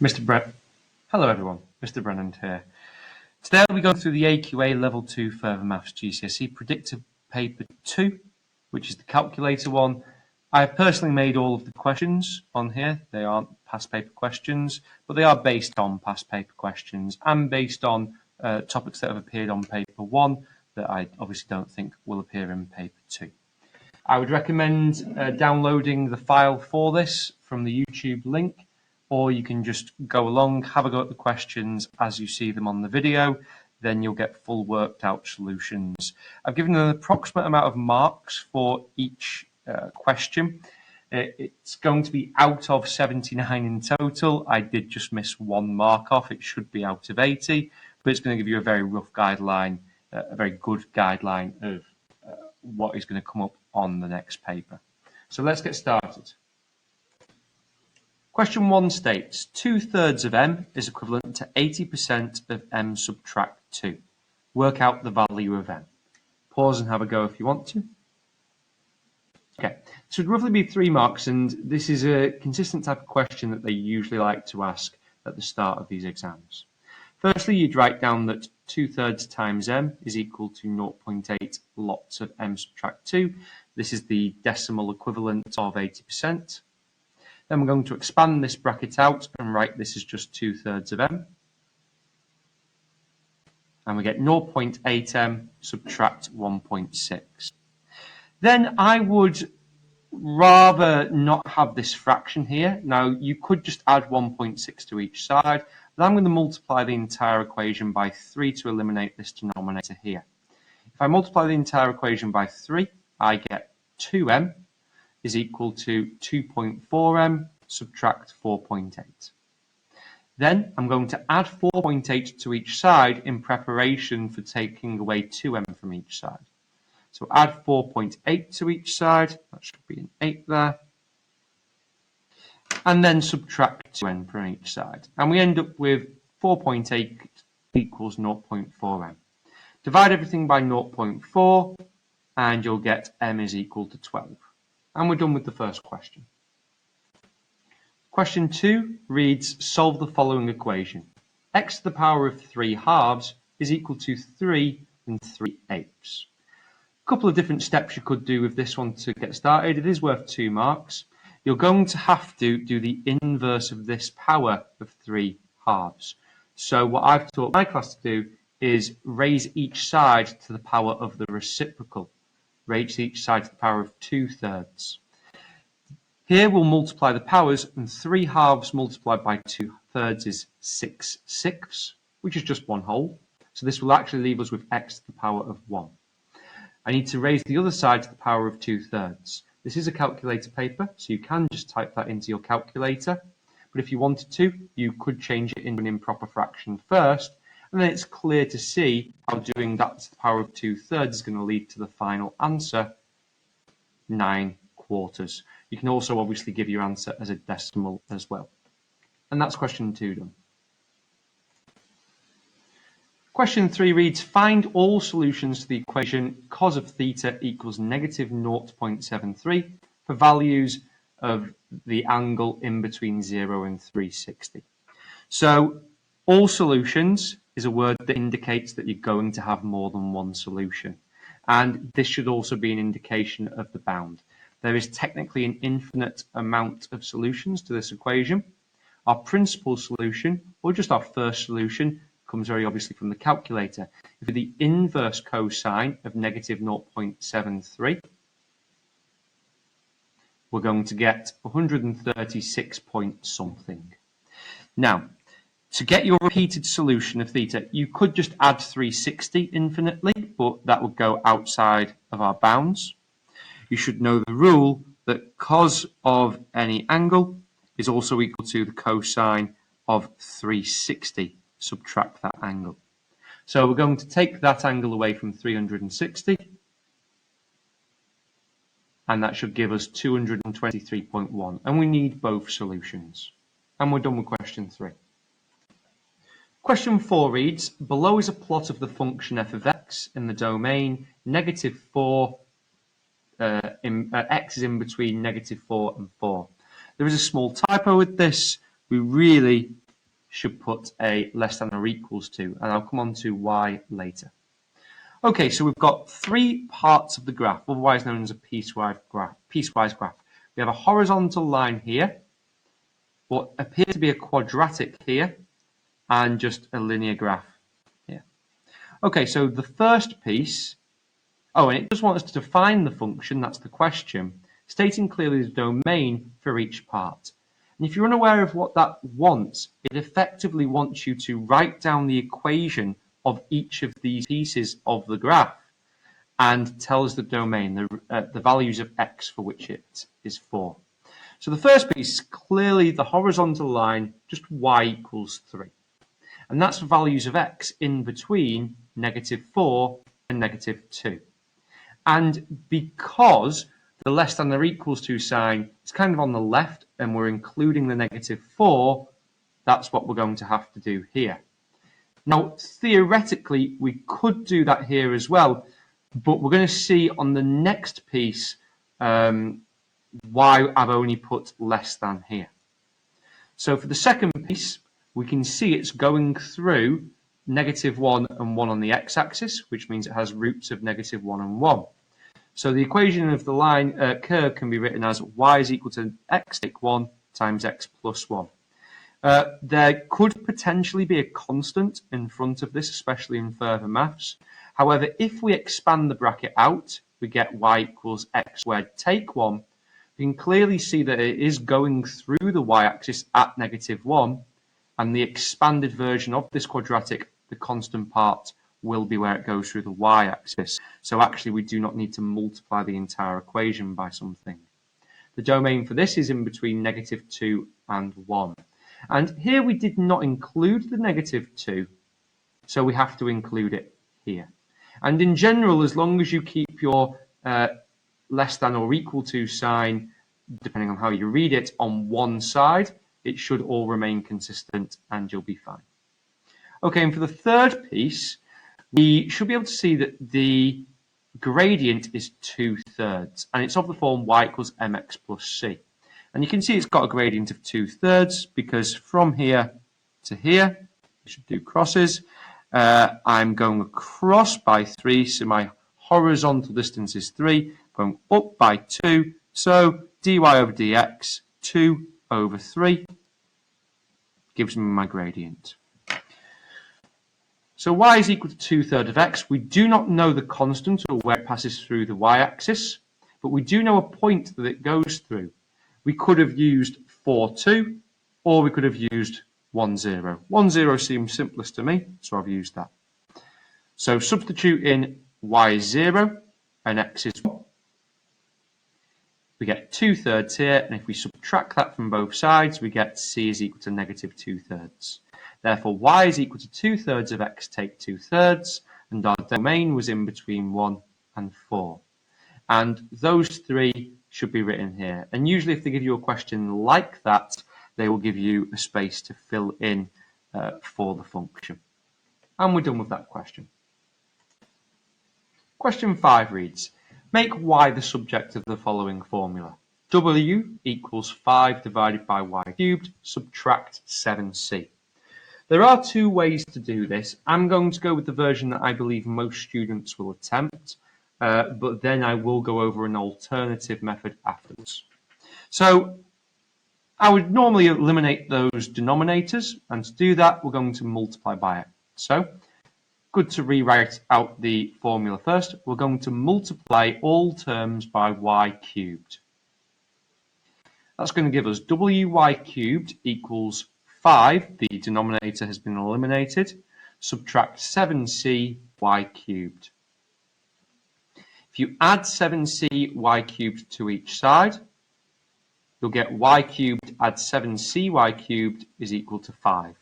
Mr. Brent. Hello everyone, Mr. Brennan here. Today I'll be going through the AQA Level 2 Further Maths GCSE Predictive Paper 2, which is the calculator one. I've personally made all of the questions on here. They aren't past paper questions, but they are based on past paper questions and based on topics that have appeared on paper 1 that I obviously don't think will appear in paper 2. I would recommend downloading the file for this from the YouTube link, or you can just go along, have a go at the questions as you see them on the video, then you'll get full worked out solutions. I've given an approximate amount of marks for each question. It's going to be out of 79 in total. I did just miss 1 mark off. It should be out of 80, but it's going to give you a very rough guideline, a very good guideline of what is going to come up on the next paper. So let's get started. Question 1 states 2/3 of m is equivalent to 80% of m subtract 2. Work out the value of m. Pause and have a go if you want to. Okay, this would roughly be 3 marks, and this is a consistent type of question that they usually like to ask at the start of these exams. Firstly, you'd write down that 2/3 times m is equal to 0.8 lots of m subtract 2. This is the decimal equivalent of 80%. Then we're going to expand this bracket out and write this as just 2/3 of m. And we get 0.8m subtract 1.6. Then I would rather not have this fraction here. Now, you could just add 1.6 to each side, but I'm going to multiply the entire equation by 3 to eliminate this denominator here. If I multiply the entire equation by 3, I get 2m is equal to 2.4m subtract 4.8. Then I'm going to add 4.8 to each side in preparation for taking away 2m from each side. So add 4.8 to each side, that should be an 8 there, and then subtract 2n from each side. And we end up with 4.8 equals 0.4m. Divide everything by 0.4 and you'll get m is equal to 12. And we're done with the first question. Question 2 reads, solve the following equation. X to the power of 3/2 is equal to 3 3/8. A couple of different steps you could do with this one to get started. It is worth 2 marks. You're going to have to do the inverse of this power of 3/2. So what I've taught my class to do is raise each side to the power of the reciprocal. Raise each side to the power of 2/3. Here we'll multiply the powers, and 3/2 multiplied by 2/3 is 6/6, which is just 1 whole. So this will actually leave us with x to the power of 1. I need to raise the other side to the power of 2/3. This is a calculator paper, so you can just type that into your calculator. But if you wanted to, you could change it into an improper fraction first, and then it's clear to see how doing that to the power of 2/3 is going to lead to the final answer, 9/4. You can also obviously give your answer as a decimal as well. And that's question 2 done. Question 3 reads, find all solutions to the equation cos of theta equals negative 0.73 for values of the angle in between 0 and 360. So all solutions is a word that indicates that you're going to have more than one solution. And this should also be an indication of the bound. There is technically an infinite amount of solutions to this equation. Our principal solution, or just our first solution, comes very obviously from the calculator. If the inverse cosine of negative 0.73, we're going to get 136 point something. Now, to get your repeated solution of theta, you could just add 360 infinitely, but that would go outside of our bounds. You should know the rule that cos of any angle is also equal to the cosine of 360. Subtract that angle. So we're going to take that angle away from 360, and that should give us 223.1. And we need both solutions. And we're done with question 3. Question 4 reads, below is a plot of the function f of x in the domain negative 4, x is in between negative 4 and 4. There is a small typo with this. We really should put a less than or equals to, and I'll come on to why later. Okay, so we've got three parts of the graph, otherwise known as a piecewise graph. We have a horizontal line here, what appears to be a quadratic here, and just a linear graph here. Okay, so the first piece, and it does want us to define the function, that's the question, stating clearly the domain for each part. And if you're unaware of what that wants, it effectively wants you to write down the equation of each of these pieces of the graph and tell us the domain, the values of x for which it is for. So the first piece is clearly the horizontal line, just y equals 3. And that's values of x in between -4 and -2. And because the less than or equals to sign is kind of on the left and we're including the -4, that's what we're going to have to do here. Now, theoretically, we could do that here as well, but we're going to see on the next piece why I've only put less than here. So for the second piece, we can see it's going through -1 and 1 on the x-axis, which means it has roots of -1 and 1. So the equation of the line curve can be written as y is equal to x take 1 times x plus 1. There could potentially be a constant in front of this, especially in further maths. However, if we expand the bracket out, we get y equals x squared take 1. You can clearly see that it is going through the y-axis at -1, and the expanded version of this quadratic, the constant part, will be where it goes through the y-axis. So actually, we do not need to multiply the entire equation by something. The domain for this is in between -2 and 1. And here we did not include the -2, so we have to include it here. And in general, as long as you keep your less than or equal to sign, depending on how you read it, on one side, it should all remain consistent and you'll be fine. Okay, and for the third piece, we should be able to see that the gradient is 2/3, and it's of the form y equals mx plus c. And you can see it's got a gradient of 2/3 because from here to here, we should do crosses. I'm going across by 3, so my horizontal distance is 3, going up by 2, so dy over dx, 2 over 3, gives me my gradient. So y is equal to 2/3 of x. We do not know the constant or where it passes through the y-axis, but we do know a point that it goes through. We could have used 4, 2, or we could have used 1, 0. 1, 0 seems simplest to me, so I've used that. So substitute in y is 0 and x is 1. We get 2/3 here, and if we subtract that from both sides, we get c is equal to -2/3. Therefore, y is equal to 2/3 of x take 2/3, and our domain was in between 1 and 4. And those three should be written here. And usually if they give you a question like that, they will give you a space to fill in for the function. And we're done with that question. Question 5 reads, make y the subject of the following formula. W equals 5 divided by y cubed, subtract 7c. There are two ways to do this. I'm going to go with the version that I believe most students will attempt, but then I will go over an alternative method afterwards. So I would normally eliminate those denominators, and to do that, we're going to multiply by it. So good to rewrite out the formula first. We're going to multiply all terms by y cubed. That's going to give us wy cubed equals 5, the denominator has been eliminated, subtract 7c y cubed. If you add 7c y cubed to each side, you'll get y cubed add 7c y cubed is equal to 5.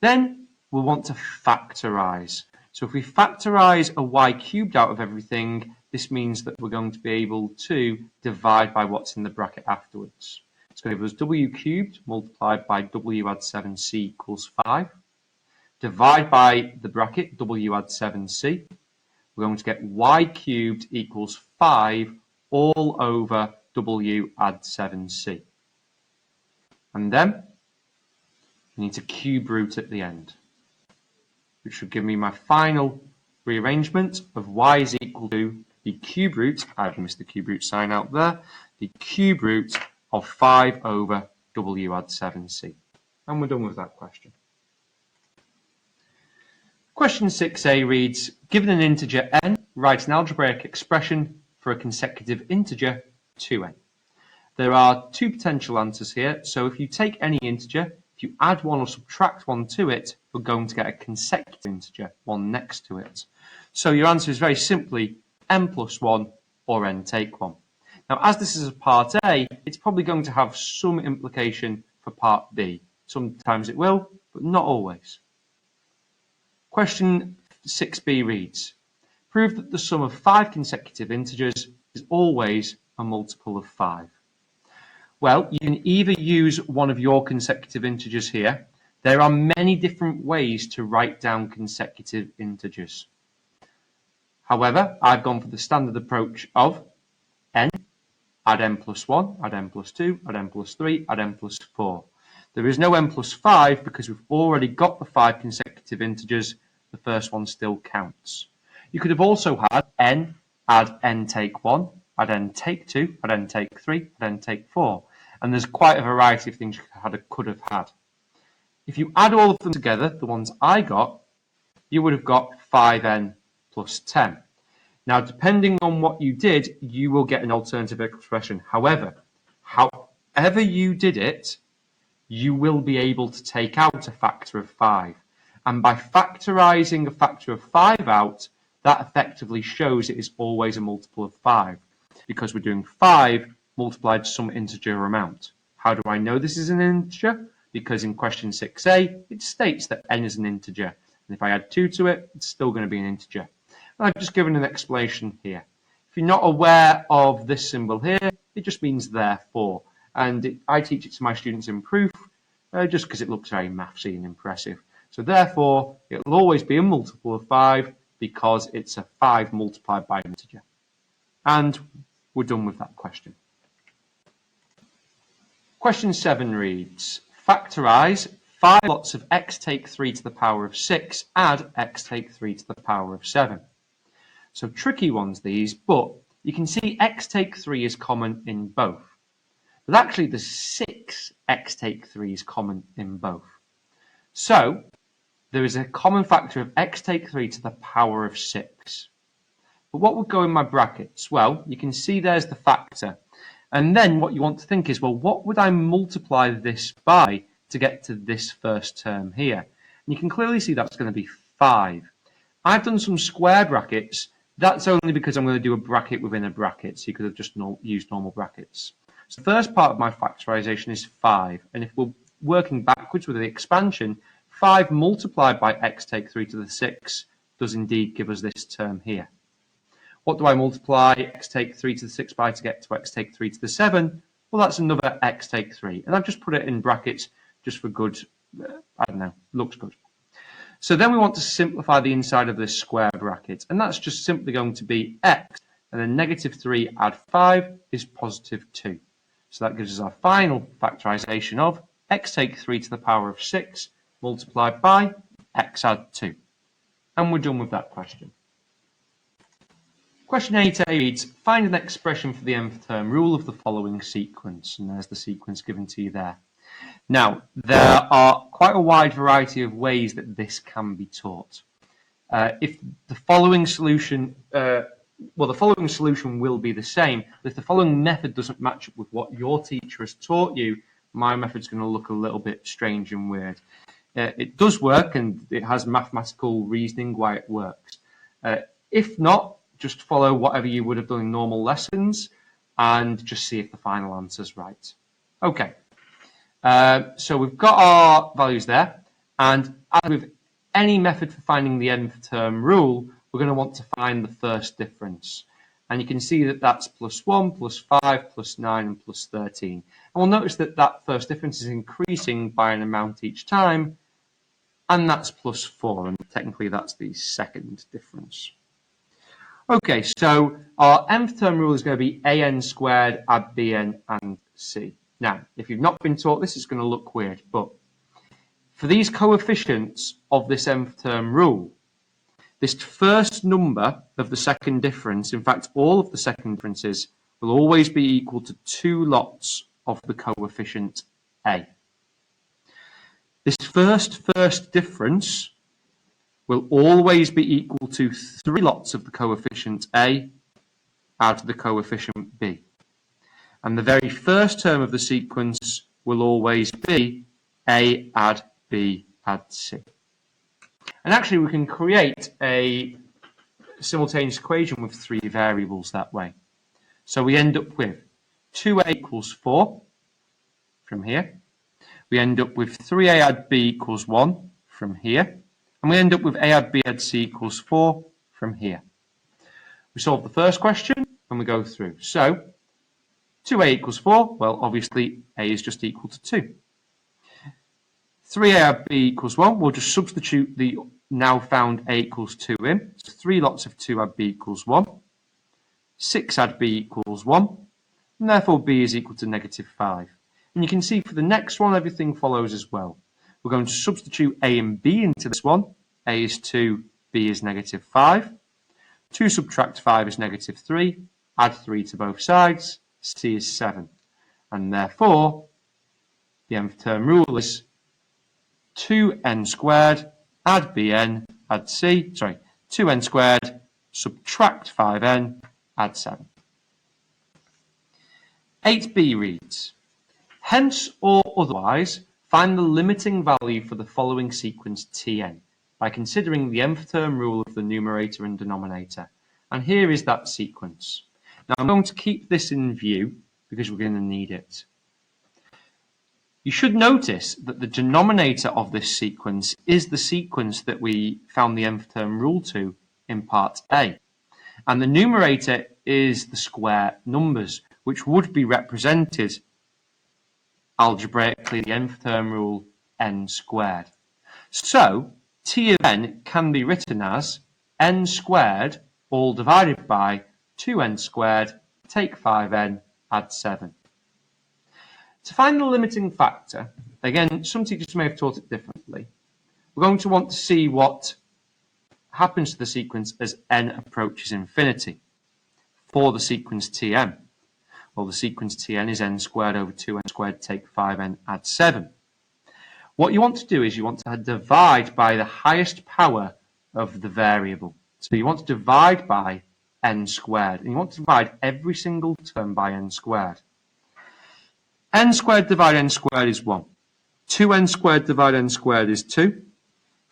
Then we'll want to factorize. So if we factorize a y cubed out of everything, this means that we're going to be able to divide by what's in the bracket afterwards. It's going to give us w cubed multiplied by w add 7c equals 5. Divide by the bracket w add 7c. We're going to get y cubed equals 5 all over w add 7c. And then I need to cube root at the end, which should give me my final rearrangement of y is equal to the cube root, I've missed the cube root sign out there, the cube root of 5 over w add 7c. And we're done with that question. Question 6a reads, given an integer n, write an algebraic expression for a consecutive integer 2n. There are two potential answers here, so if you take any integer, if you add one or subtract one to it, we're going to get a consecutive integer, one next to it. So your answer is very simply n plus 1 or n take 1. Now, as this is a part A, it's probably going to have some implication for part B. Sometimes it will, but not always. Question 6b reads, prove that the sum of 5 consecutive integers is always a multiple of 5. Well, you can either use one of your consecutive integers here. There are many different ways to write down consecutive integers. However, I've gone for the standard approach of n, add n plus 1, add n plus 2, add n plus 3, add n plus 4. There is no n plus 5 because we've already got the 5 consecutive integers. The first one still counts. You could have also had n, add n take 1, add n take 2, add n take 3, add n take 4. And there's quite a variety of things you could have had. If you add all of them together, the ones I got, you would have got 5n plus 10. Now, depending on what you did, you will get an alternative expression. However you did it, you will be able to take out a factor of 5. And by factorising a factor of 5 out, that effectively shows it is always a multiple of 5, because we're doing 5 multiplied some integer amount. How do I know this is an integer? Because in question 6a, it states that n is an integer. And if I add 2 to it, it's still going to be an integer. And I've just given an explanation here. If you're not aware of this symbol here, it just means therefore. And I teach it to my students in proof, just because it looks very mathsy and impressive. So therefore, it will always be a multiple of 5 because it's a 5 multiplied by an integer. And we're done with that question. Question 7 reads, factorise 5 lots of x take 3 to the power of 6, add x take 3 to the power of 7. So tricky ones these, but you can see x take 3 is common in both. But actually the 6 x take 3 is common in both. So there is a common factor of x take 3 to the power of 6. But what would go in my brackets? Well, you can see there's the factor. And then what you want to think is, well, what would I multiply this by to get to this first term here? And you can clearly see that's going to be 5. I've done some square brackets. That's only because I'm going to do a bracket within a bracket. So you could have just used normal brackets. So the first part of my factorisation is 5. And if we're working backwards with the expansion, 5 multiplied by x take 3 to the 6 does indeed give us this term here. What do I multiply x take 3 to the 6 by to get to x take 3 to the 7? Well, that's another x take 3. And I've just put it in brackets just for good, I don't know, looks good. So then we want to simplify the inside of this square bracket. And that's just simply going to be x. And then negative 3 add 5 is positive 2. So that gives us our final factorisation of x take 3 to the power of 6 multiplied by x add 2. And we're done with that question. Question 8a reads, find an expression for the nth term rule of the following sequence. And there's the sequence given to you there. Now, there are quite a wide variety of ways that this can be taught. If the following solution, the following solution will be the same. But if the following method doesn't match up with what your teacher has taught you, my method's going to look a little bit strange and weird. It does work, and it has mathematical reasoning why it works. If not, just follow whatever you would have done in normal lessons and just see if the final answer's right. Okay, so we've got our values there, and as with any method for finding the nth term rule, we're going to want to find the first difference. And you can see that that's plus 1, plus 5, plus 9, and plus 13. And we'll notice that that first difference is increasing by an amount each time, and that's plus 4, and technically that's the second difference. Okay, so our nth term rule is going to be an squared add bn and c. Now, if you've not been taught this, it's going to look weird, but For these coefficients of this nth term rule, this first number of the second difference, in fact all of the second differences, will always be equal to 2 lots of the coefficient A. This first difference will always be equal to 3 lots of the coefficient A add the coefficient B. And the very first term of the sequence will always be A add B add C. And actually we can create a simultaneous equation with 3 variables that way. So we end up with 2A equals 4 from here. We end up with 3A add B equals 1 from here. And we end up with A add B add C equals 4 from here. We solve the first question and we go through. So 2A equals 4. Well, obviously A is just equal to 2. 3A add B equals 1. We'll just substitute the now found A equals 2 in. So 3 lots of 2 add B equals 1. 6 add B equals 1. And therefore B is equal to negative 5. And you can see for the next one, everything follows as well. We're going to substitute A and B into this one. A is 2, B is negative 5. 2 subtract 5 is negative 3. Add 3 to both sides. C is 7. And therefore, the nth term rule is 2n squared add bn add c, 2n squared subtract 5n add 7. 8b reads, hence or otherwise find the limiting value for the following sequence Tn by considering the nth term rule of the numerator and denominator. And here is that sequence. Now I'm going to keep this in view because we're going to need it. You should notice that the denominator of this sequence is the sequence that we found the nth term rule to in part A. And the numerator is the square numbers, which would be represented algebraically the nth term rule n squared. So T of n can be written as n squared all divided by 2n squared, take 5n, add 7. To find the limiting factor, again, some teachers may have taught it differently. We're going to want to see what happens to the sequence as n approaches infinity for the sequence Tn. Well, the sequence Tn is n squared over 2n squared, take 5n, add 7. What you want to do is you want to divide by the highest power of the variable. So you want to divide by n squared, and you want to divide every single term by n squared. N squared divided n squared is 1. 2n squared divided n squared is 2.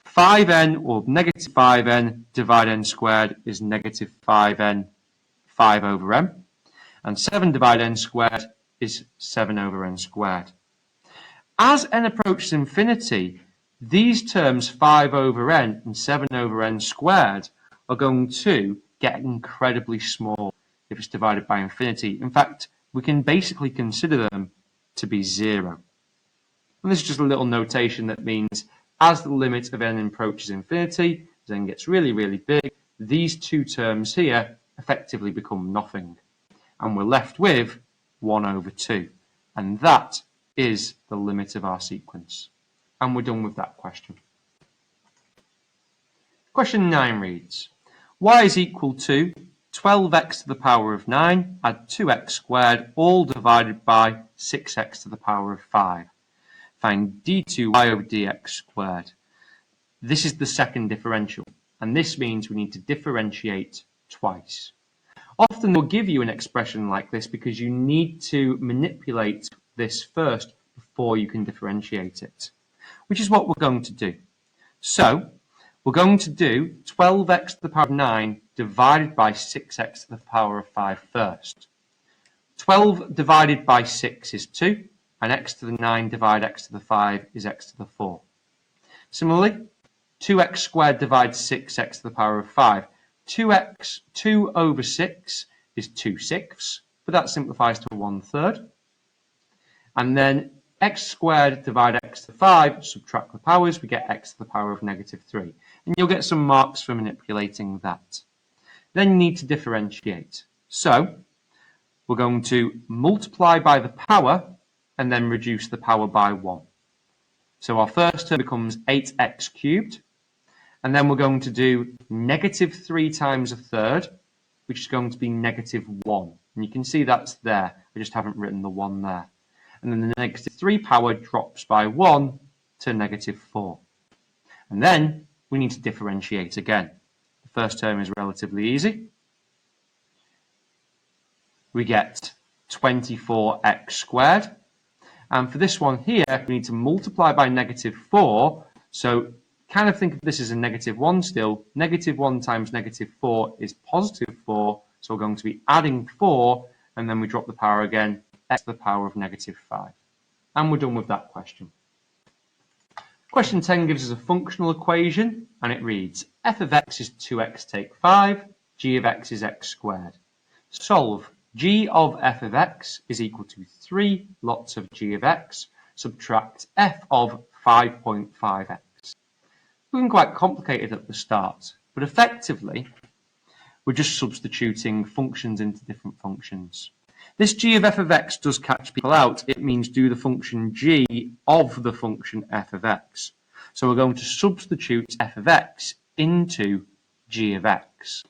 5n or negative 5n divided n squared is negative 5n, 5 over n. And 7 divided n squared is 7 over n squared. As n approaches infinity, these terms 5 over n and 7 over n squared are going to get incredibly small if it's divided by infinity. In fact, we can basically consider them to be 0. And this is just a little notation that means as the limit of n approaches infinity, as n gets really, really big, these two terms here effectively become nothing. And we're left with 1 over 2. And that is the limit of our sequence. And we're done with that question. Question 9 reads, y is equal to 12x to the power of 9, add 2x squared, all divided by 6x to the power of 5. Find d2y over dx squared. This is the second differential, and this means we need to differentiate twice. Often they'll give you an expression like this because you need to manipulate this first before you can differentiate it, which is what we're going to do. So we're going to do 12x to the power of 9 divided by 6x to the power of 5 first. 12 divided by 6 is 2, and x to the 9 divided x to the 5 is x to the 4. Similarly, 2x squared divides 6x to the power of 5. 2 over 6 is 2/6, but that simplifies to 1/3. And then x squared divided x to the 5, subtract the powers, we get x to the power of negative 3. And you'll get some marks for manipulating that. Then you need to differentiate. So we're going to multiply by the power and then reduce the power by 1. So our first term becomes 8x cubed, and then we're going to do negative 3 times a third, which is going to be negative 1. And you can see that's there. I just haven't written the 1 there. And then the negative 3 power drops by 1 to negative 4. And then we need to differentiate again. The first term is relatively easy. We get 24x squared. And for this one here, we need to multiply by negative 4. So kind of think of this as a negative 1 still. Negative 1 times negative 4 is positive 4. So we're going to be adding 4, and then we drop the power again, x to the power of negative 5. And we're done with that question. Question 10 gives us a functional equation, and it reads, f of x is 2x take 5, g of x is x squared. Solve. G of f of x is equal to 3 lots of g of x, subtract f of 5.5x. Looking quite complicated at the start, but effectively, we're just substituting functions into different functions. This g of f of x does catch people out. It means do the function g of the function f of x. So we're going to substitute f of x into g of x.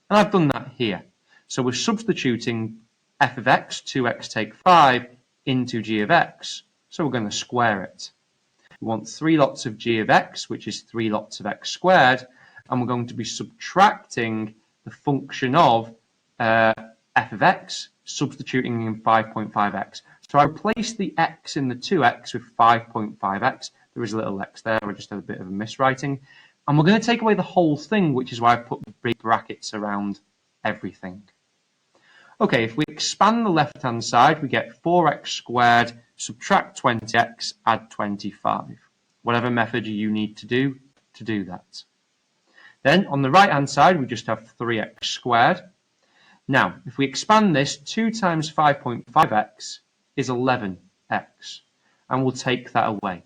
And I've done that here. So we're substituting f of x, 2x take 5, into g of x. So we're going to square it. We want 3 lots of g of x, which is 3 lots of x squared. And we're going to be subtracting the function of f of x, substituting in 5.5x. So I replace the x in the 2x with 5.5x. There is a little x there. I just had a bit of a miswriting. And we're going to take away the whole thing, which is why I put the big brackets around everything. Okay, if we expand the left-hand side, we get 4x squared, subtract 20x, add 25. Whatever method you need to do that. Then on the right-hand side, we just have 3x squared. Now, if we expand this, 2 times 5.5x is 11x, and we'll take that away.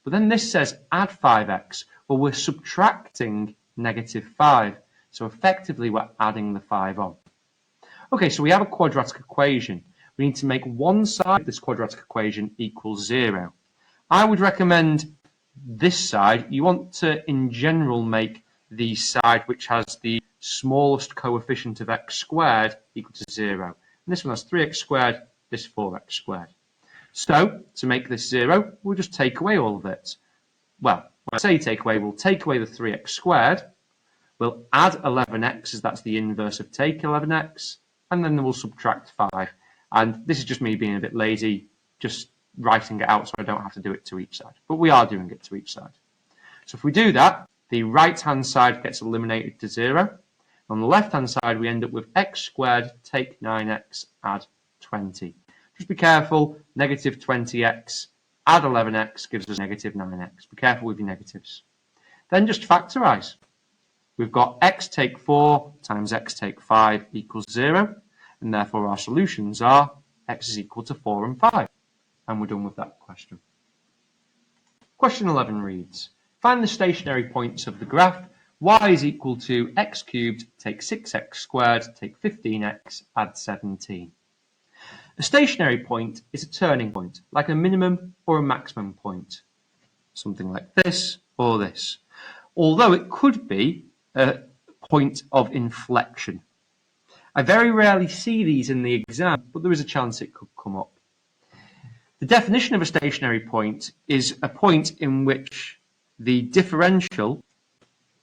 But then this says add 5x. Well, we're subtracting negative 5, so effectively we're adding the 5 on. Okay, so we have a quadratic equation. We need to make one side of this quadratic equation equal 0. I would recommend this side. You want to, in general, make the side which has the smallest coefficient of x squared equal to 0. And this one has 3x squared, this 4x squared. So, to make this 0, we'll just take away all of it. Well, when I say take away, we'll take away the 3x squared. We'll add 11x, as that's the inverse of take 11x. And then we'll subtract 5. And this is just me being a bit lazy, just writing it out so I don't have to do it to each side. But we are doing it to each side. So if we do that, the right-hand side gets eliminated to 0. On the left-hand side, we end up with x squared, take 9x, add 20. Just be careful, negative 20x, add 11x gives us negative 9x. Be careful with your negatives. Then just factorise. We've got x take 4 times x take 5 equals 0, and therefore our solutions are x is equal to 4 and 5. And we're done with that question. Question 11 reads, find the stationary points of the graph. Y is equal to x cubed, take 6x squared, take 15x, add 17. A stationary point is a turning point, like a minimum or a maximum point. Something like this or this. Although it could be a point of inflection. I very rarely see these in the exam, but there is a chance it could come up. The definition of a stationary point is a point in which the differential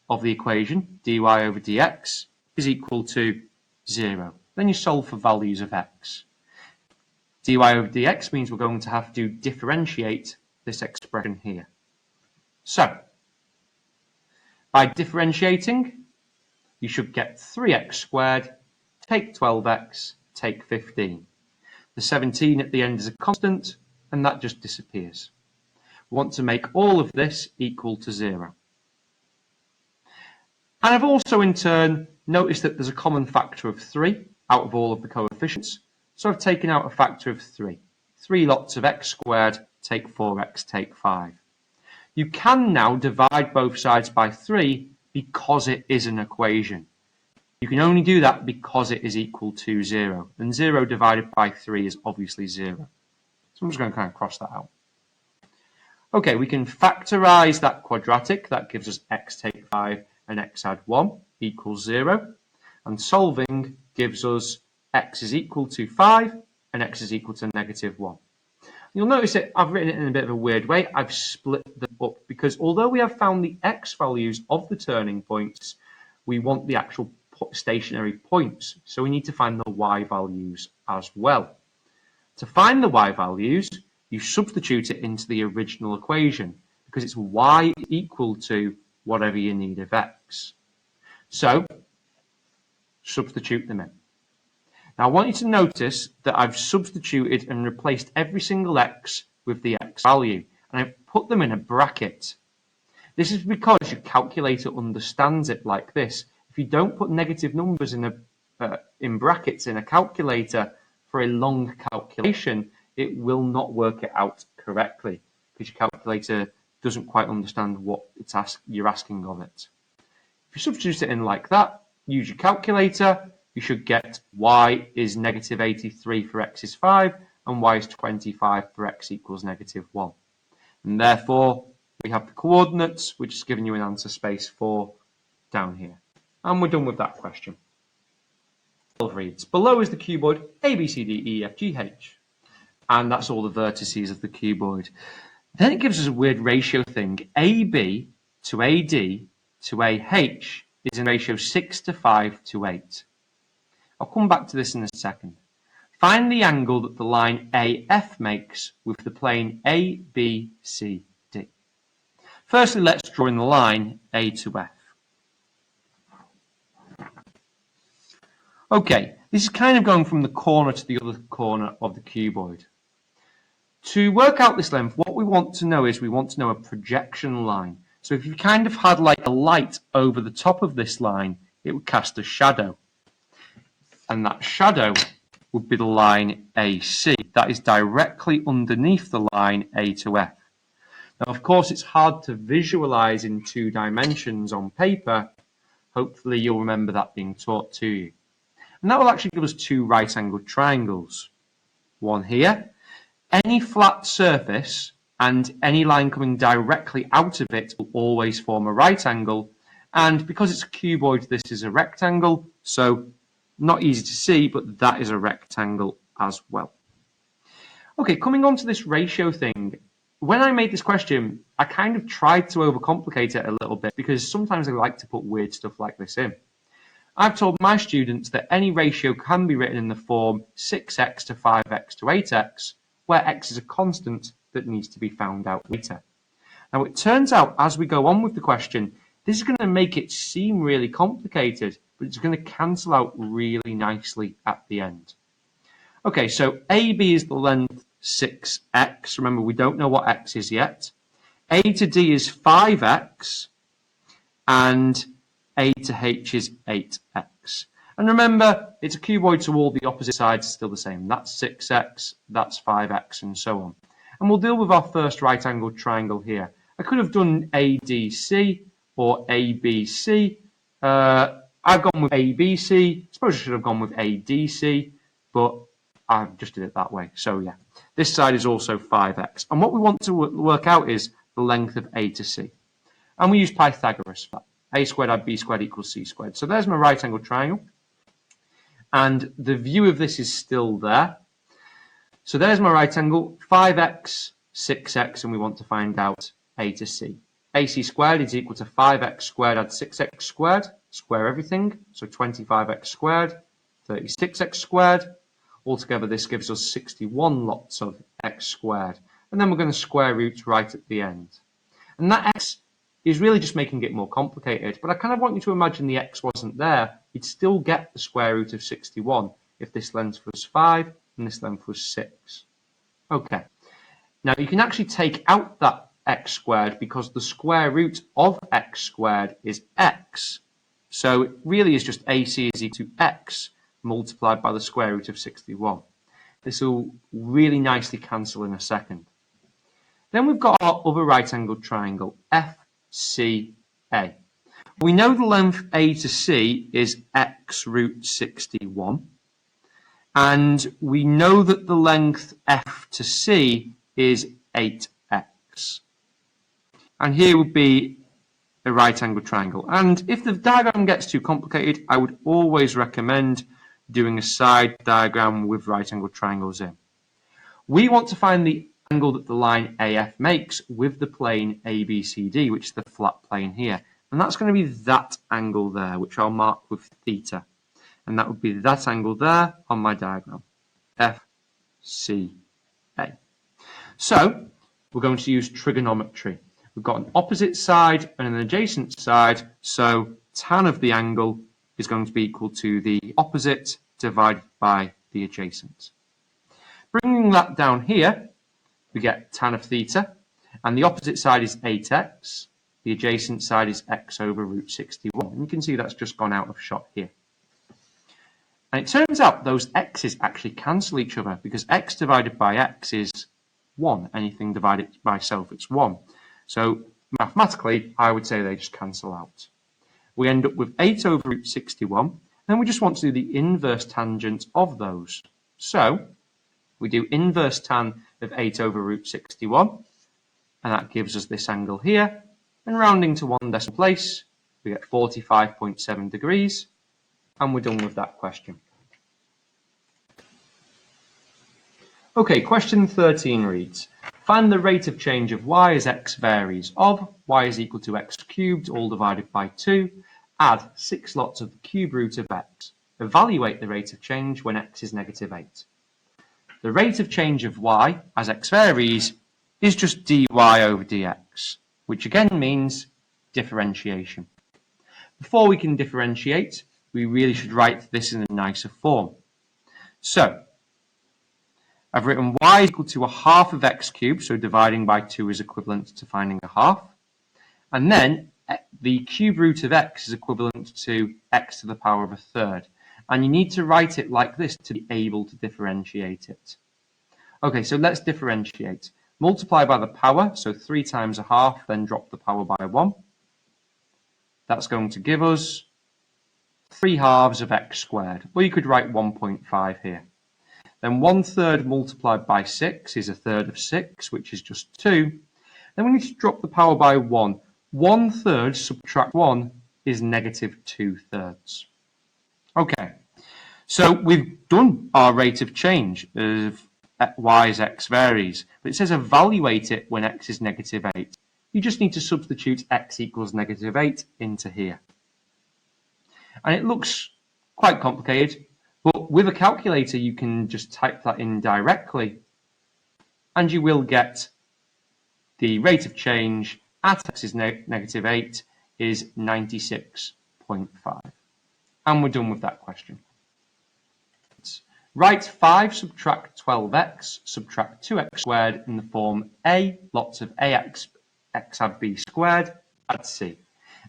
of the equation, dy over dx, is equal to 0. Then you solve for values of x. dy over dx means we're going to have to differentiate this expression here. So, by differentiating, you should get 3x squared, take 12x, take 15. The 17 at the end is a constant, and that just disappears. We want to make all of this equal to 0. And I've also in turn noticed that there's a common factor of 3 out of all of the coefficients, so I've taken out a factor of 3. 3 lots of x squared, take 4x, take 5. You can now divide both sides by 3 because it is an equation. You can only do that because it is equal to 0. And 0 divided by 3 is obviously 0. So I'm just going to kind of cross that out. Okay, we can factorise that quadratic. That gives us x take 5 and x add 1 equals 0. And solving gives us x is equal to 5 and x is equal to negative 1. You'll notice that I've written it in a bit of a weird way. I've split them up because although we have found the x values of the turning points, we want the actual stationary points. So we need to find the y values as well. To find the y values, you substitute it into the original equation because it's y equal to whatever you need of x. So substitute them in. Now I want you to notice that I've substituted and replaced every single x with the x value, and I've put them in a bracket. This is because your calculator understands it like this. If you don't put negative numbers in brackets in a calculator for a long calculation, it will not work it out correctly because your calculator doesn't quite understand what you're asking of it. If you substitute it in like that, use your calculator, you should get y is negative 83 for x is 5 and y is 25 for x equals negative 1. And therefore, we have the coordinates, which is giving you an answer space 4 down here. And we're done with that question. 12 reads, below is the cuboid A, B, C, D, E, F, G, H. And that's all the vertices of the cuboid. Then it gives us a weird ratio thing. AB to AD to AH is in ratio 6 to 5 to 8. I'll come back to this in a second. Find the angle that the line AF makes with the plane ABCD. Firstly, let's draw in the line A to F. Okay, this is kind of going from the corner to the other corner of the cuboid. To work out this length, what we want to know is we want to know a projection line. So if you kind of had like a light over the top of this line, it would cast a shadow. And that shadow would be the line AC. That is directly underneath the line A to F. Now, of course, it's hard to visualize in 2 dimensions on paper. Hopefully, you'll remember that being taught to you. And that will actually give us 2 right-angled triangles. One here. Any flat surface and any line coming directly out of it will always form a right angle. And because it's a cuboid, this is a rectangle. So not easy to see, but that is a rectangle as well. Okay, coming on to this ratio thing. When I made this question, I kind of tried to overcomplicate it a little bit because sometimes I like to put weird stuff like this in. I've told my students that any ratio can be written in the form 6x to 5x to 8x, where x is a constant that needs to be found out later. Now, it turns out as we go on with the question, this is going to make it seem really complicated, but it's going to cancel out really nicely at the end. Okay, so AB is the length 6x. Remember, we don't know what x is yet. A to D is 5x, and A to H is 8x. And remember, it's a cuboid, so all the opposite sides are still the same. That's 6x, that's 5x, and so on. And we'll deal with our first right-angled triangle here. I could have done ADC or ABC. I've gone with ABC. I suppose I should have gone with ADC, but I just did it that way. So yeah, this side is also 5x. And what we want to work out is the length of A to C. And we use Pythagoras for that. A squared add B squared equals C squared. So there's my right-angled triangle. And the view of this is still there. So there's my right angle, 5x, 6x, and we want to find out A to C. AC squared is equal to 5x squared add 6x squared, square everything, so 25x squared, 36x squared. Altogether, this gives us 61 lots of x squared. And then we're going to square root right at the end. And that x is really just making it more complicated, but I kind of want you to imagine the x wasn't there. You'd still get the square root of 61 if this length was 5 and this length was 6. Okay, now you can actually take out that x squared because the square root of x squared is x. So it really is just AC is equal to x multiplied by the square root of 61. This will really nicely cancel in a second. Then we've got our other right-angled triangle, FCA. We know the length A to C is x root 61. And we know that the length F to C is 8x. And here would be a right angled triangle. And if the diagram gets too complicated, I would always recommend doing a side diagram with right angled triangles in. We want to find the angle that the line AF makes with the plane ABCD, which is the flat plane here. And that's going to be that angle there, which I'll mark with theta. And that would be that angle there on my diagram, FCA. So we're going to use trigonometry. We've got an opposite side and an adjacent side, so tan of the angle is going to be equal to the opposite divided by the adjacent. Bringing that down here, we get tan of theta, and the opposite side is 8x, the adjacent side is x over root 61. And you can see that's just gone out of shot here. And it turns out those x's actually cancel each other because x divided by x is 1. Anything divided by itself, it's 1. So mathematically, I would say they just cancel out. We end up with 8 over root 61, and we just want to do the inverse tangent of those. So we do inverse tan of 8 over root 61, and that gives us this angle here. And rounding to one decimal place, we get 45.7 degrees, and we're done with that question. Okay, question 13 reads, find the rate of change of y as x varies of y is equal to x cubed, all divided by 2, add 6 lots of the cube root of x. Evaluate the rate of change when x is negative 8. The rate of change of y as x varies is just dy over dx, which again means differentiation. Before we can differentiate, we really should write this in a nicer form. So, I've written y is equal to a half of x cubed, so dividing by 2 is equivalent to finding a half. And then the cube root of x is equivalent to x to the power of a third. And you need to write it like this to be able to differentiate it. Okay, so let's differentiate. Multiply by the power, so 3 times a half, then drop the power by 1. That's going to give us 3 halves of x squared. Well, you could write 1.5 here. Then 1/3 multiplied by 6 is a third of 6, which is just 2. Then we need to drop the power by 1. 1/3 subtract 1 is negative 2/3. Okay, so we've done our rate of change of y as x varies, but it says evaluate it when x is negative 8. You just need to substitute x equals negative 8 into here. And it looks quite complicated, but with a calculator you can just type that in directly and you will get the rate of change at x is negative 8 is 96.5. And we're done with that question. Write 5 subtract 12x subtract 2x squared in the form a lots of ax x add b squared add c.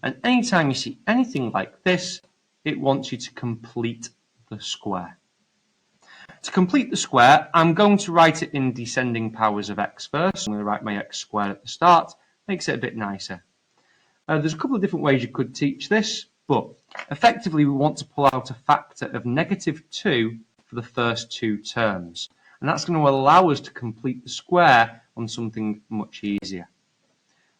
And anytime you see anything like this, it wants you to complete the square. To complete the square, I'm going to write it in descending powers of x first. I'm going to write my x squared at the start. Makes it a bit nicer. There's a couple of different ways you could teach this, but effectively we want to pull out a factor of negative 2 for the first 2 terms. And that's going to allow us to complete the square on something much easier.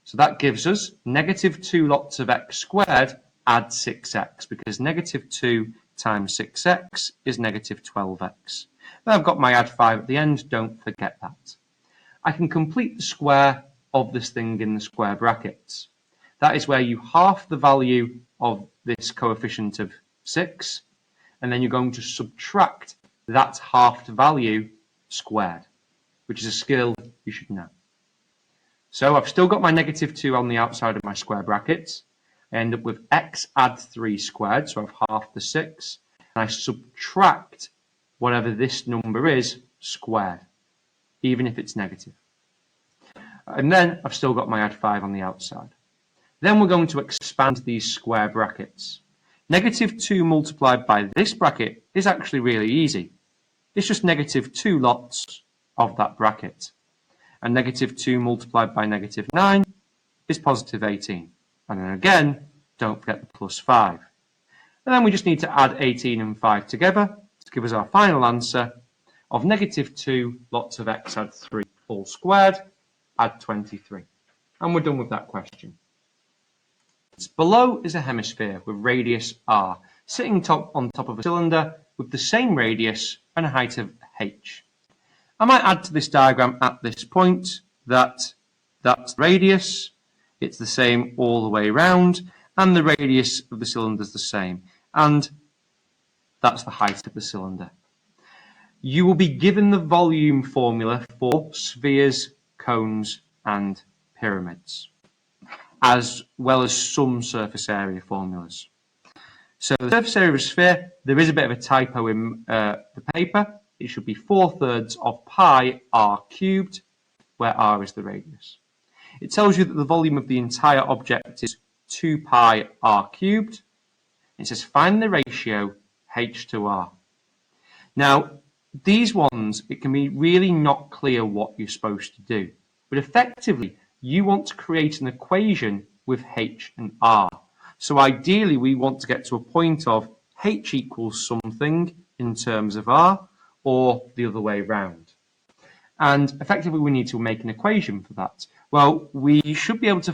So that gives us negative 2 lots of x squared add 6x, because negative 2 times 6x is negative 12x. Then I've got my add 5 at the end, don't forget that. I can complete the square of this thing in the square brackets. That is where you half the value of this coefficient of 6, and then you're going to subtract that halved value squared, which is a skill you should know. So I've still got my negative 2 on the outside of my square brackets. I end up with x add 3 squared, so I've halved the 6, and I subtract whatever this number is squared, even if it's negative. And then I've still got my add 5 on the outside. Then we're going to expand these square brackets. Negative 2 multiplied by this bracket is actually really easy. It's just negative 2 lots of that bracket. And negative 2 multiplied by negative 9 is positive 18. And then again, don't forget the plus 5. And then we just need to add 18 and 5 together to give us our final answer of negative 2 lots of x add 3 all squared add 23. And we're done with that question. Below is a hemisphere with radius r, sitting on top of a cylinder with the same radius and a height of h. I might add to this diagram at this point that that's the radius, it's the same all the way around, and the radius of the cylinder is the same, and that's the height of the cylinder. You will be given the volume formula for spheres, cones, and pyramids, as well as some surface area formulas. So the surface area of a sphere, there is a bit of a typo in the paper. It should be 4/3 of pi r cubed, where r is the radius. It tells you that the volume of the entire object is 2 pi r cubed. It says find the ratio h to r. Now, these ones, it can be really not clear what you're supposed to do. But effectively, you want to create an equation with h and r. So ideally, we want to get to a point of h equals something in terms of r, or the other way round. And effectively, we need to make an equation for that. Well, we should be able to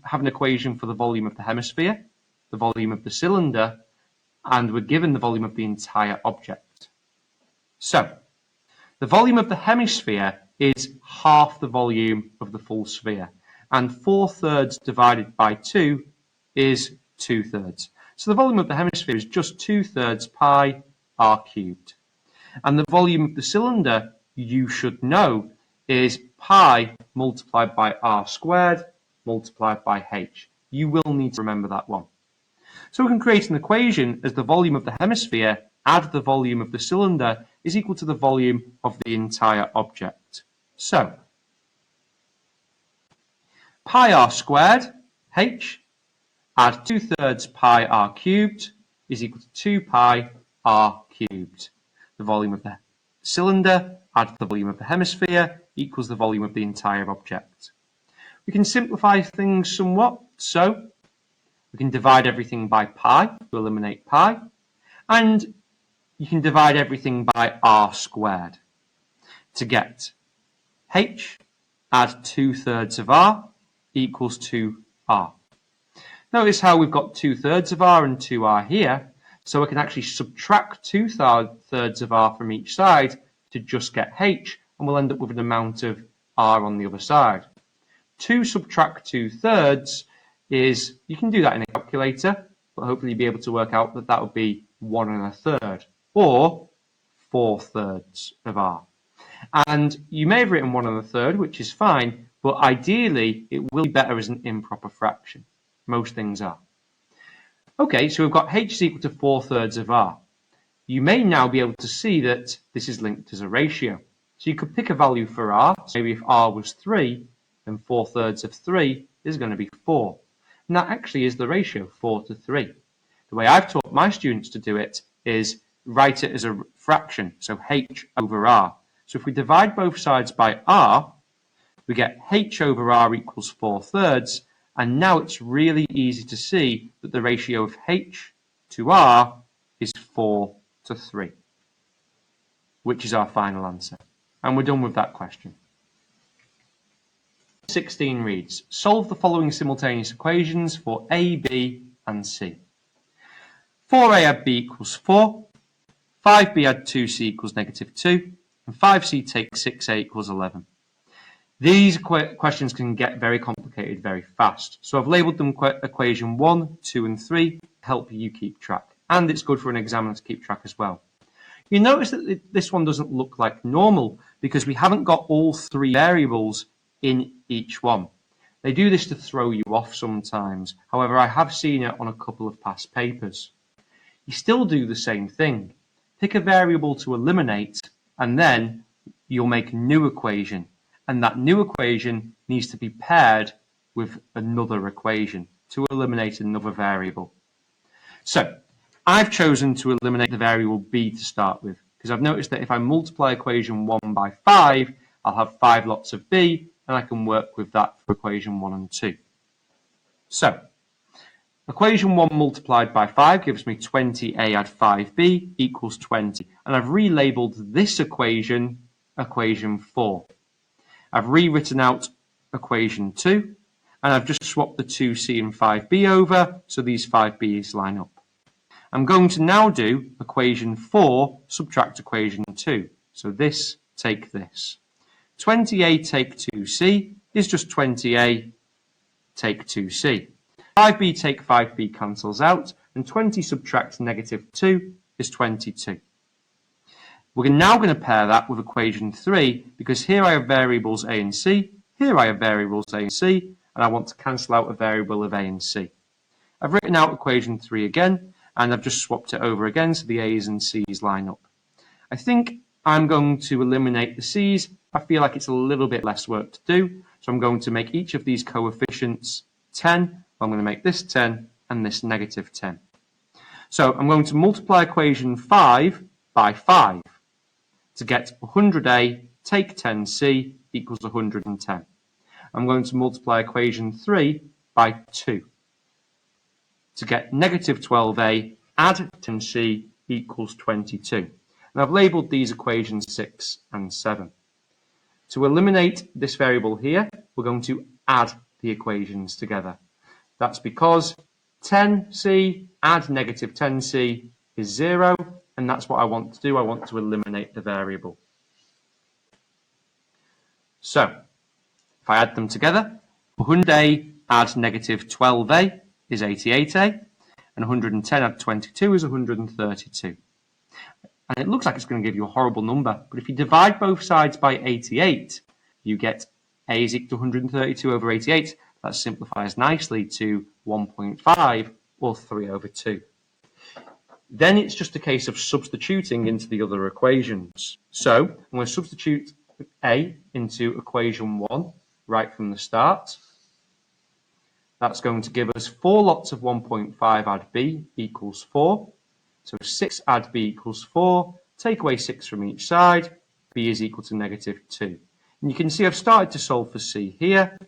have an equation for the volume of the hemisphere, the volume of the cylinder, and we're given the volume of the entire object. So, the volume of the hemisphere is half the volume of the full sphere, and 4/3 divided by 2 is 2/3. So the volume of the hemisphere is just 2/3 pi r cubed. And the volume of the cylinder, you should know, is pi multiplied by r squared multiplied by h. You will need to remember that one. So we can create an equation as the volume of the hemisphere add the volume of the cylinder is equal to the volume of the entire object. So, pi r squared, h, add 2/3 pi r cubed is equal to 2 pi r cubed. The volume of the cylinder add the volume of the hemisphere equals the volume of the entire object. We can simplify things somewhat, so we can divide everything by pi to eliminate pi, and you can divide everything by r squared to get h, add 2/3 of r equals 2r. Notice how we've got 2/3 of r and 2r here, so I can actually subtract 2/3 of r from each side to just get h, and we'll end up with an amount of r on the other side. 2 subtract 2/3 is, you can do that in a calculator, but hopefully you'll be able to work out that that would be 1 1/3, or 4/3 of r. And you may have written 1 1/3, which is fine, but ideally it will be better as an improper fraction. Most things are. Okay, so we've got h is equal to 4/3 of r. You may now be able to see that this is linked as a ratio. So you could pick a value for r. So maybe if r was 3, then 4/3 of 3 is going to be 4. And that actually is the ratio, 4:3. The way I've taught my students to do it is write it as a fraction, so h over r. So if we divide both sides by r, we get h over r equals 4/3, and now it's really easy to see that the ratio of h to r is 4:3, which is our final answer. And we're done with that question. 16 reads, solve the following simultaneous equations for a, b, and c. 4a add b equals 4, 5b add 2c equals -2, and 5c take 6a equals 11. These questions can get very complicated very fast. So I've labelled them equation 1, 2, and 3 to help you keep track. And it's good for an examiner to keep track as well. You notice that this one doesn't look like normal because we haven't got all 3 variables in each one. They do this to throw you off sometimes. However, I have seen it on a couple of past papers. You still do the same thing. Pick a variable to eliminate, and then you'll make a new equation. And that new equation needs to be paired with another equation to eliminate another variable. So I've chosen to eliminate the variable b to start with, because I've noticed that if I multiply equation 1 by 5, I'll have 5 lots of b, and I can work with that for equation 1 and 2. So equation 1 multiplied by 5 gives me 20a add 5b equals 20. And I've relabeled this equation, equation 4. I've rewritten out equation 2, and I've just swapped the 2c and 5b over, so these 5b's line up. I'm going to now do equation 4 subtract equation 2. So this take this. 20a take 2c is just 20a take 2c. 5b take 5b cancels out, and 20 subtract negative 2 is 22. We're now going to pair that with equation 3, because here I have variables a and c, here I have variables a and c, and I want to cancel out a variable of a and c. I've written out equation 3 again, and I've just swapped it over again so the a's and c's line up. I think I'm going to eliminate the c's. I feel like it's a little bit less work to do, so I'm going to make each of these coefficients 10. I'm going to make this 10 and this negative 10. So I'm going to multiply equation 5 by 5 to get 100a take 10c equals 110. I'm going to multiply equation 3 by 2 to get negative 12a add 10c equals 22. And I've labelled these equations 6 and 7. To eliminate this variable here, we're going to add the equations together. That's because 10c add negative 10c is 0, and that's what I want to do. I want to eliminate the variable. So, if I add them together, 100a add negative 12a is 88a, and 110 add 22 is 132. And it looks like it's going to give you a horrible number, but if you divide both sides by 88, you get a is equal to 132 over 88. That simplifies nicely to 1.5 or 3 over 2. Then it's just a case of substituting into the other equations. So I'm going to substitute a into equation 1 right from the start. That's going to give us 4 lots of 1.5 add b equals 4. So 6 add b equals 4. Take away 6 from each side. B is equal to negative 2. And you can see I've started to solve for c here.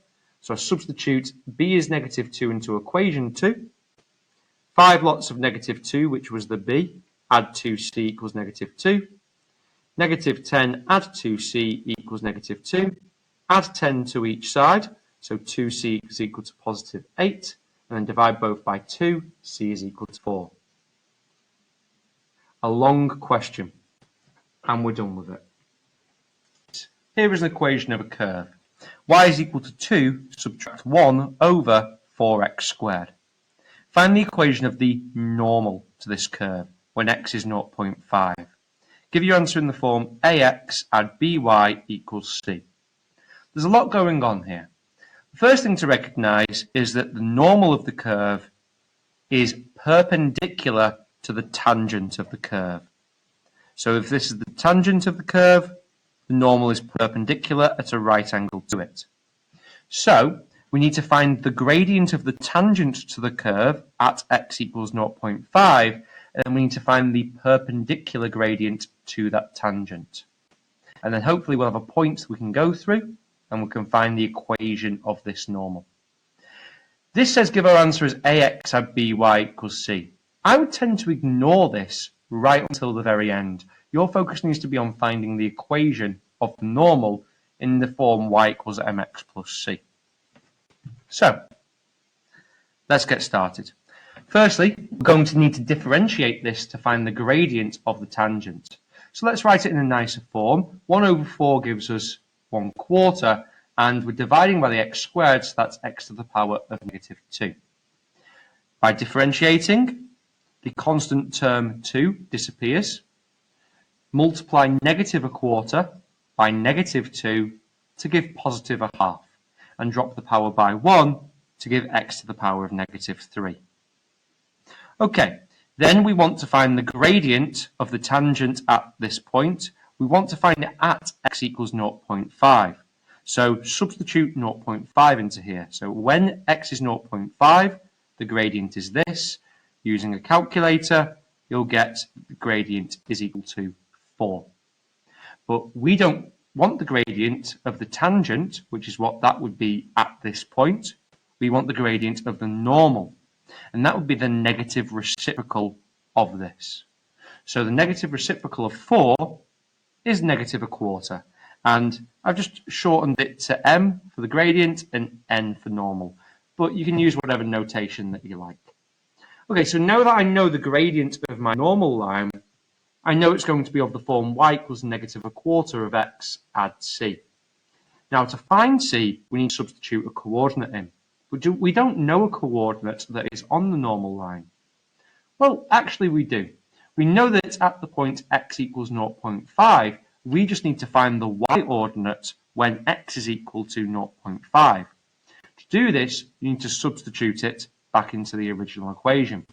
So I substitute b is negative 2 into equation 2. 5 lots of negative 2, which was the b, add 2c equals negative 2. Negative 10 add 2c equals negative 2. Add 10 to each side, so 2c is equal to positive 8. And then divide both by 2, c is equal to 4. A long question, and we're done with it. Here is an equation of a curve. Y is equal to 2 subtract 1 over 4x squared. Find the equation of the normal to this curve when x is 0.5. Give your answer in the form ax add by equals c. There's a lot going on here. The first thing to recognise is that the normal of the curve is perpendicular to the tangent of the curve. So if this is the tangent of the curve, the normal is perpendicular at a right angle to it. So we need to find the gradient of the tangent to the curve at x equals 0.5, and we need to find the perpendicular gradient to that tangent. And then hopefully we'll have a point we can go through, and we can find the equation of this normal. This says give our answer as ax add by equals c. I would tend to ignore this right until the very end. Your focus needs to be on finding the equation of the normal in the form y equals mx plus c. So, let's get started. Firstly, we're going to need to differentiate this to find the gradient of the tangent. So let's write it in a nicer form. 1 over 4 gives us 1/4, and we're dividing by the x squared, so that's x to the power of negative 2. By differentiating, the constant term 2 disappears. Multiply negative 1/4 by negative 2 to give positive 1/2, and drop the power by 1 to give x to the power of negative 3. Okay, then we want to find the gradient of the tangent at this point. We want to find it at x equals 0.5. So substitute 0.5 into here. So when x is 0.5, the gradient is this. Using a calculator, you'll get the gradient is equal to 4. But we don't want the gradient of the tangent, which is what that would be at this point. We want the gradient of the normal, and that would be the negative reciprocal of this. So the negative reciprocal of 4 is negative 1/4, and I've just shortened it to m for the gradient and n for normal. but you can use whatever notation that you like. Okay, so now that I know the gradient of my normal line, I know it's going to be of the form y equals negative a quarter of x add c. Now to find c, we need to substitute a coordinate in. But we don't know a coordinate that is on the normal line. Well, actually we do. We know that it's at the point x equals 0.5. We just need to find the y-ordinate when x is equal to 0.5. To do this, you need to substitute it back into the original equation.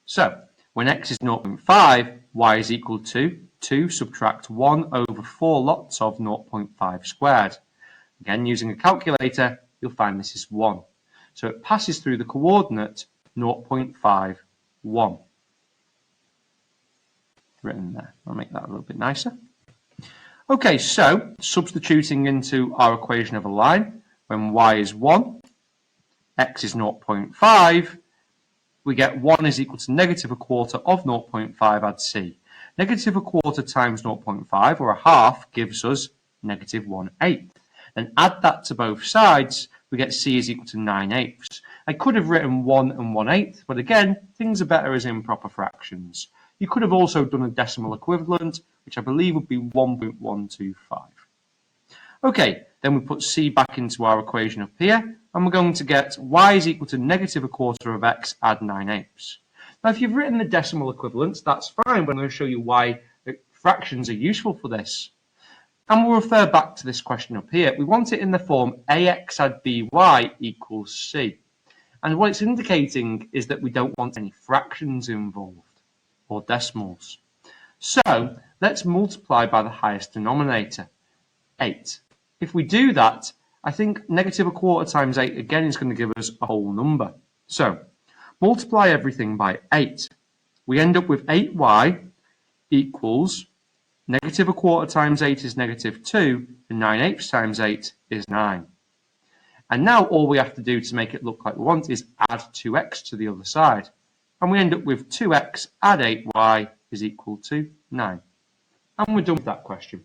So, when x is 0.5, y is equal to 2 subtract 1 over 4 lots of 0.5 squared. Again, using a calculator, you'll find this is 1. So it passes through the coordinate 0.51. Written there. I'll make that a little bit nicer. Okay, so substituting into our equation of a line, when y is 1, x is 0.5, we get 1 is equal to negative a quarter of 0.5 add c. Negative a quarter times 0.5, or a half, gives us negative 1/8. Then add that to both sides, we get c is equal to 9/8. I could have written 1 and 1/8, but again, things are better as improper fractions. You could have also done a decimal equivalent, which I believe would be 1.125. Okay, then we put c back into our equation up here, and we're going to get y is equal to negative a quarter of x add 9/8. Now, if you've written the decimal equivalents, that's fine, but I'm going to show you why fractions are useful for this. And we'll refer back to this question up here. We want it in the form ax add by equals c. And what it's indicating is that we don't want any fractions involved, or decimals. So, let's multiply by the highest denominator, 8. If we do that, I think negative a quarter times 8 again is going to give us a whole number. So, multiply everything by 8. We end up with 8y equals negative a quarter times 8 is negative 2, and 9/8 times 8 is 9. And now all we have to do to make it look like we want is add 2x to the other side. And we end up with 2x add 8y is equal to 9. And we're done with that question.